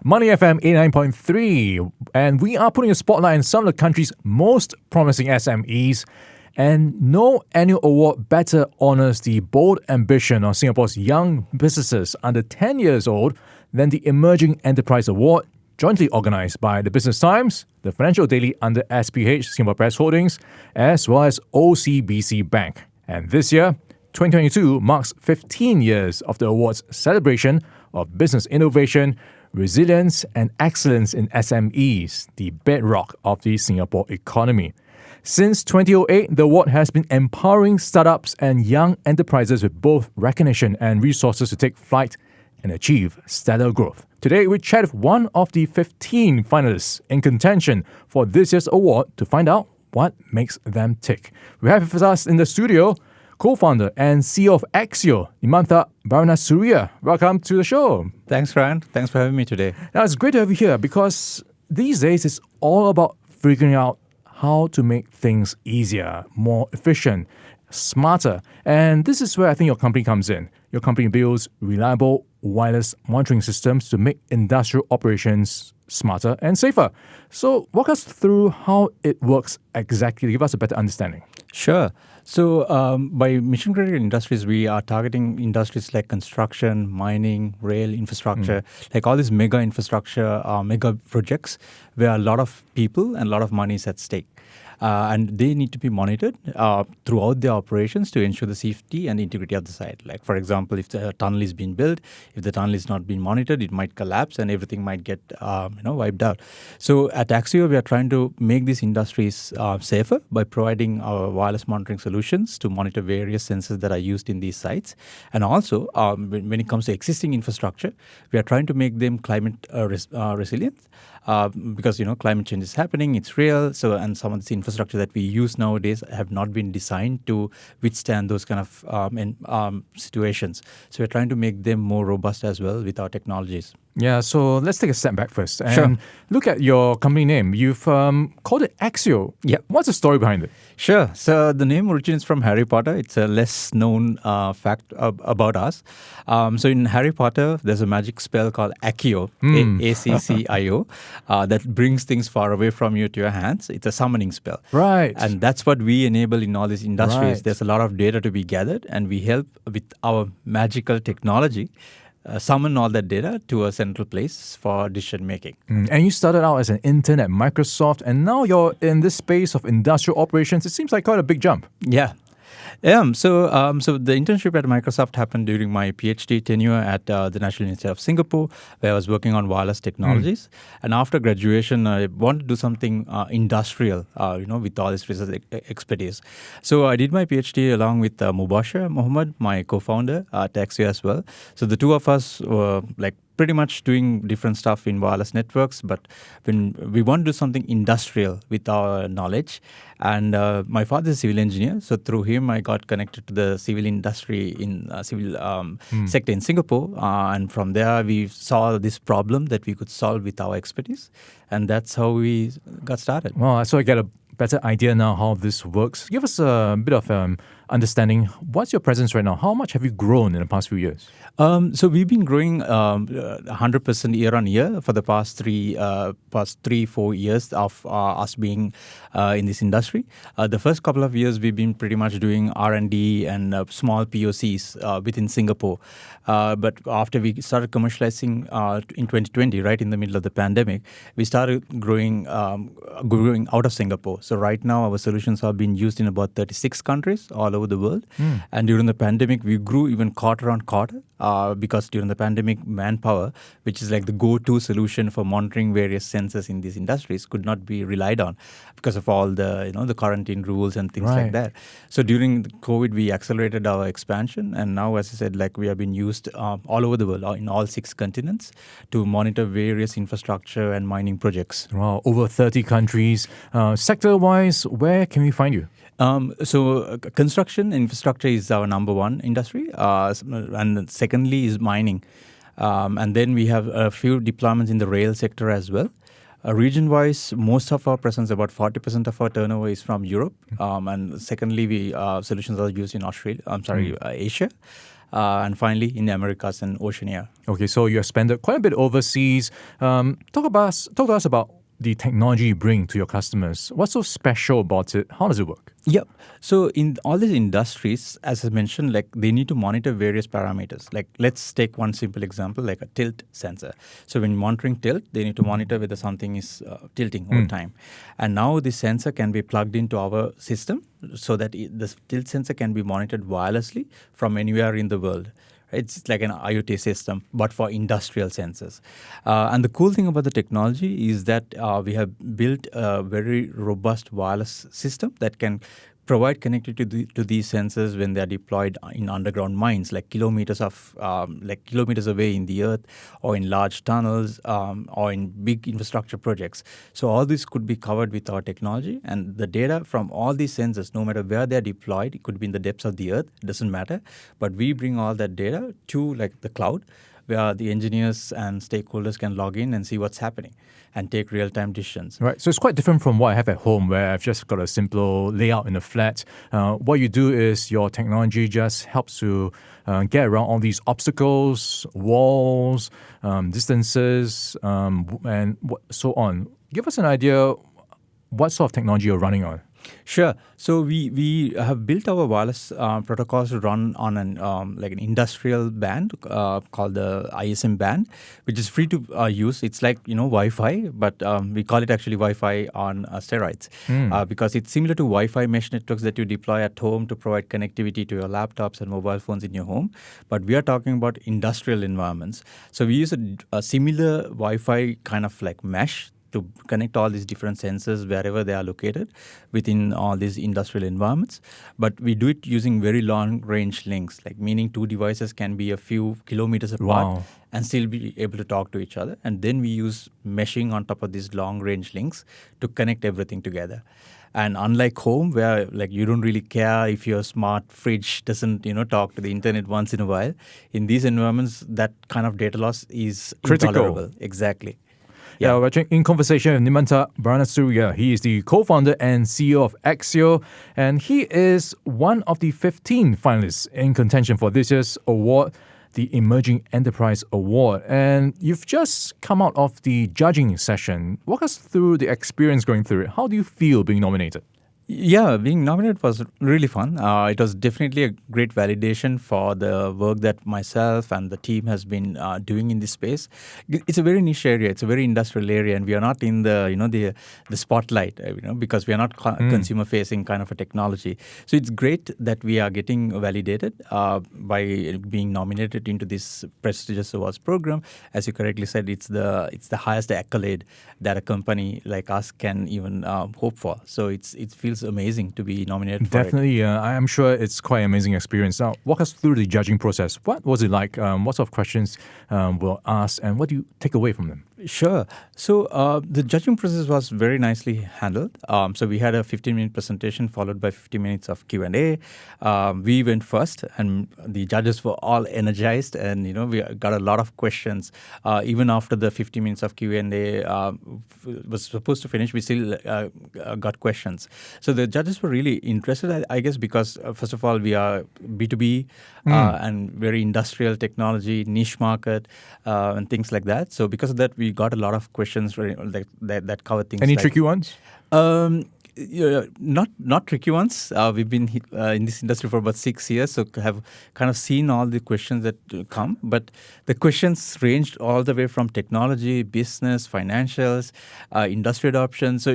Money FM 89.3, and we are putting a spotlight on some of the country's most promising SMEs. And no annual award better honors the bold ambition of Singapore's young businesses under 10 years old than the Emerging Enterprise Award, jointly organised by the Business Times, the Financial Daily under SPH, Singapore Press Holdings, as well as OCBC Bank. And this year, 2022 marks 15 years of the award's celebration of business innovation, resilience and excellence in SMEs, the bedrock of the Singapore economy. Since 2008, the award has been empowering startups and young enterprises with both recognition and resources to take flight and achieve stellar growth. Today, we chat with one of the 15 finalists in contention for this year's award to find out what makes them tick. We have with us in the studio co-founder and CEO of Ackcio, Nimantha Baranasuriya. Welcome to the show. Thanks, Ryan. Thanks for having me today. Now, it's great to have you here because these days it's all about figuring out how to make things easier, more efficient, smarter. And this is where I think your company comes in. Your company builds reliable wireless monitoring systems to make industrial operations smarter and safer. So walk us through how it works exactly to give us a better understanding. Sure. So by mission-critical industries, we are targeting industries like construction, mining, rail, infrastructure, like all these mega infrastructure, mega projects where a lot of people and a lot of money is at stake. And they need to be monitored throughout their operations to ensure the safety and integrity of the site. Like, for example, if the tunnel is being built, if the tunnel is not being monitored, it might collapse and everything might get wiped out. So at Ackcio, we are trying to make these industries safer by providing our wireless monitoring solutions to monitor various sensors that are used in these sites. And also, when it comes to existing infrastructure, we are trying to make them climate resilient because, climate change is happening, it's real. So, and some of this infrastructure that we use nowadays have not been designed to withstand those kind of situations. So we're trying to make them more robust as well with our technologies. Yeah, so let's take a step back first and Sure. look at your company name. You've called it Ackcio. Yeah. What's the story behind it? Sure. So the name originates from Harry Potter. It's a less known fact about us. So in Harry Potter, there's a magic spell called Ackcio, A-C-C-I-O, that brings things far away from you to your hands. It's a summoning spell. Right. And that's what we enable in all these industries. Right. There's a lot of data to be gathered, and we help with our magical technology summon all that data to a central place for decision making. And you started out as an intern at Microsoft, and now you're in this space of industrial operations. It seems like quite a big jump. Yeah. So the internship at Microsoft happened during my PhD tenure at the National Institute of Singapore, where I was working on wireless technologies. And after graduation, I wanted to do something industrial, with all this research expertise. So I did my PhD along with Mubashir Mohammed, my co-founder at Ackcio as well. So the two of us were pretty much doing different stuff in wireless networks, but when we want to do something industrial with our knowledge, and my father is a civil engineer, so through him I got connected to the civil industry in civil sector in Singapore, and from there we saw this problem that we could solve with our expertise, and that's how we got started. Well, so I get a better idea now how this works. Give us a bit of understanding. What's your presence right now? How much have you grown in the past few years? So we've been growing 100% year on year for the past 3-4 years of us being in this industry. The first couple of years we've been pretty much doing R&D and small POCs within Singapore. But after we started commercializing in 2020, right in the middle of the pandemic, we started growing out of Singapore. So right now our solutions are being used in about 36 countries all over the world. And during the pandemic, we grew even quarter on quarter. Because during the pandemic, manpower, which is like the go-to solution for monitoring various sensors in these industries, could not be relied on because of all the the quarantine rules and things like that. So during the COVID, we accelerated our expansion, and now, as I said, we have been used all over the world, in all 6 continents, to monitor various infrastructure and mining projects. Wow, over 30 countries. Sector-wise, where can we find you? So construction infrastructure is our number one industry, and secondly is mining. And then we have a few deployments in the rail sector as well. Region-wise, most of our presence, about 40% of our turnover is from Europe. And secondly, solutions are used in Asia. and finally in the Americas and Oceania. Okay, so you expanded quite a bit overseas. Talk to us about the technology you bring to your customers. What's so special about it? How does it work? Yep. So in all these industries, as I mentioned, like they need to monitor various parameters. Like let's take one simple example, like a tilt sensor. So when monitoring tilt, they need to monitor whether something is tilting over time. And now the sensor can be plugged into our system so that the tilt sensor can be monitored wirelessly from anywhere in the world. It's like an IoT system, but for industrial sensors. And the cool thing about the technology is that we have built a very robust wireless system that can provide connectivity to these sensors when they are deployed in underground mines, like kilometers away in the earth, or in large tunnels, or in big infrastructure projects. So all this could be covered with our technology, and the data from all these sensors, no matter where they are deployed, it could be in the depths of the earth, it doesn't matter. But we bring all that data to like the cloud, where the engineers and stakeholders can log in and see what's happening and take real-time decisions. Right. So it's quite different from what I have at home, where I've just got a simple layout in a flat. What you do is your technology just helps to get around all these obstacles, walls, distances, and so on. Give us an idea what sort of technology you're running on. Sure. So we have built our wireless protocols to run on an industrial band called the ISM band, which is free to use. It's like Wi-Fi, but we call it actually Wi-Fi on steroids because it's similar to Wi-Fi mesh networks that you deploy at home to provide connectivity to your laptops and mobile phones in your home. But we are talking about industrial environments. So we use a similar Wi-Fi kind of like mesh to connect all these different sensors wherever they are located within all these industrial environments. But we do it using very long-range links, like meaning two devices can be a few kilometers apart and still be able to talk to each other. And then we use meshing on top of these long-range links to connect everything together. And unlike home, where like you don't really care if your smart fridge doesn't talk to the internet once in a while, in these environments, that kind of data loss is critical. Intolerable. Exactly. Yeah, we're in conversation with Nimantha Baranasuriya. He is the co-founder and CEO of Ackcio, and he is one of the 15 finalists in contention for this year's award, the Emerging Enterprise Award. And you've just come out of the judging session. Walk us through the experience going through it. How do you feel being nominated? Yeah, being nominated was really fun. It was definitely a great validation for the work that myself and the team has been doing in this space. It's a very niche area. It's a very industrial area, and we are not in the spotlight, because we are not consumer-facing kind of a technology. So it's great that we are getting validated by being nominated into this prestigious awards program. As you correctly said, it's the highest accolade that a company like us can even hope for. So it feels amazing to be nominated for Definitely, I'm sure it's quite an amazing experience. Now, walk us through the judging process. What was it like? What sort of questions were asked, and what do you take away from them? Sure. So the judging process was very nicely handled. So we had a 15-minute presentation followed by 50 minutes of Q&A. We went first, and the judges were all energized, and we got a lot of questions. Even after the 50 minutes of Q&A was supposed to finish, we still got questions. So the judges were really interested, I guess, because first of all, we are B2B and very industrial technology, niche market, and things like that. So because of that, we got a lot of questions that cover things. Any tricky ones? Not tricky ones. We've been in this industry for about 6 years, so have kind of seen all the questions that come. But the questions ranged all the way from technology, business, financials, industry adoption. So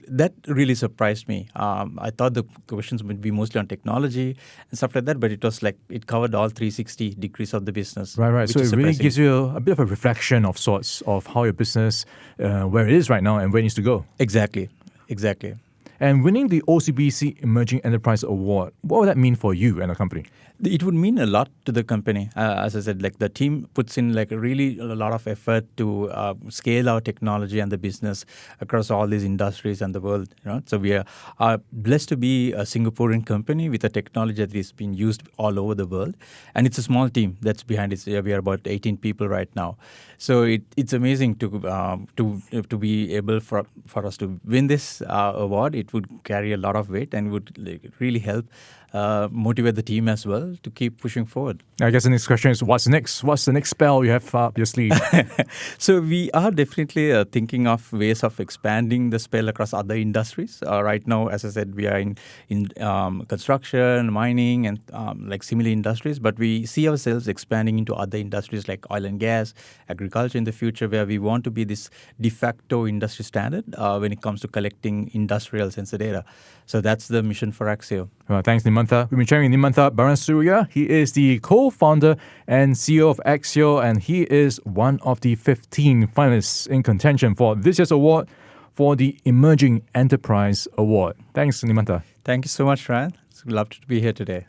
that really surprised me. I thought the questions would be mostly on technology and stuff like that, but it was like it covered all 360 degrees of the business. Right. So it really gives you a bit of a reflection of sorts of how your business, where it is right now and where it needs to go. Exactly. And winning the OCBC Emerging Enterprise Award, what would that mean for you and the company? It would mean a lot to the company. As I said, like the team puts in like a lot of effort to scale our technology and the business across all these industries and the world. So we are blessed to be a Singaporean company with a technology that is being used all over the world, and it's a small team that's behind it. We are about 18 people right now. So it's amazing to be able for us to win this award. It would carry a lot of weight and would really help motivate the team as well to keep pushing forward. I guess the next question is, what's next? What's the next spell you have up your sleeve? So we are definitely thinking of ways of expanding the spell across other industries. Right now, as I said, we are in construction, mining, and like similar industries. But we see ourselves expanding into other industries like oil and gas, agriculture in the future, where we want to be this de facto industry standard when it comes to collecting industrial sensor data. So that's the mission for Ackcio. Well, thanks, Nimantha. We've been chatting with Nimantha Baranasuriya. He is the co-founder and CEO of Ackcio, and he is one of the 15 finalists in contention for this year's award for the Emerging Enterprise Award. Thanks, Nimantha. Thank you so much, Ryan. It's lovely to be here today.